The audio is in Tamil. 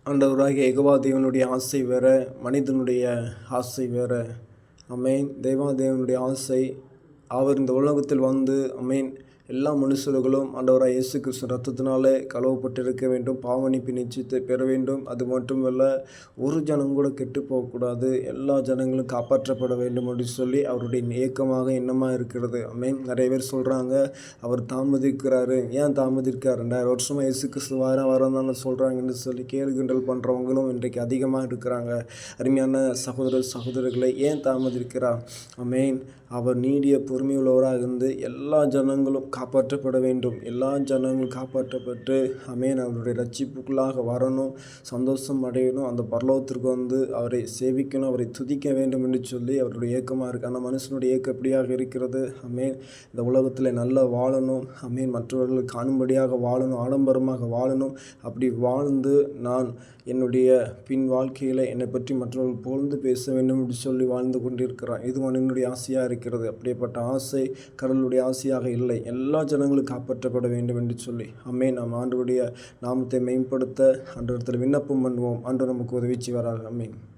ஆண்டவராகிய யெகோவா தேவனுடைய ஆசை வேற, மனிதனுடைய ஆசை வேற. ஆமென். தேவனுடைய ஆசை, அவர் இந்த உலகத்தில் வந்து எல்லா மனுஷர்களும் ஆண்டவராக இயேசு கிறிஸ்து ரத்தத்தினாலே கழுவப்பட்டிருக்க வேண்டும், பாவமன்னிப்பு நிச்சயத்தை பெற வேண்டும். அது மட்டுமல்ல, ஒரு ஜனம் கூட கெட்டு போகக்கூடாது, எல்லா ஜனங்களும் காப்பாற்றப்பட வேண்டும் என்று சொல்லி அவருடைய ஏக்கமாக எண்ணமாக இருக்கிறது. நிறைய பேர் சொல்கிறாங்க, அவர் தாமதிக்கிறாரு. ஏன் தாமதிக்கிறார்? 2000 வருஷமாக இயேசு கிறிஸ்து வரந்தானே சொல்கிறாங்கன்னு சொல்லி கேள்விகள் பண்ணுறவங்களும் இன்றைக்கு அதிகமாக இருக்கிறாங்க. அருமையான சகோதரர்களை, ஏன் தாமதிக்கிறார்? அவர் நீடிய பொறுமையுள்ளவராக இருந்து எல்லா ஜனங்களும் காப்பாற்றப்பட வேண்டும். எல்லா ஜனங்களும் காப்பாற்றப்பட்டு அவருடைய ரட்சிப்புக்குள்ளாக வரணும், சந்தோஷம் அடையணும், அந்த பரலோகத்திற்கு வந்து அவரை சேவிக்கணும், அவரை துதிக்க வேண்டும் என்று சொல்லி அவருடைய ஏக்கமாக இருக்குது. ஆனால் மனுஷனுடைய ஏக்கம் எப்படியாக இருக்கிறது? இந்த உலகத்தில் நல்லா வாழணும், மற்றவர்கள் காணும்படியாக வாழணும், ஆடம்பரமாக வாழணும். அப்படி வாழ்ந்து நான் என்னுடைய பின் வாழ்க்கையில் என்னை பற்றி மற்றவர்கள் புகழ்ந்து பேச வேண்டும் என்று சொல்லி வாழ்ந்து கொண்டிருக்கிறான். இது என்னுடைய ஆசையாக இருக்கிறது. அப்படிப்பட்ட ஆசை கடவுளுடைய ஆசையாக இல்லை. எல்லா ஜனங்களும் காப்பாற்றப்பட வேண்டும் என்று சொல்லி நாம் ஆண்டவருடைய நாமத்தை மேம்படுத்த ஆண்டவரிடத்தில் விண்ணப்பம் பண்ணுவோம். ஆண்டவர் நமக்கு உதவி செய்வாராக.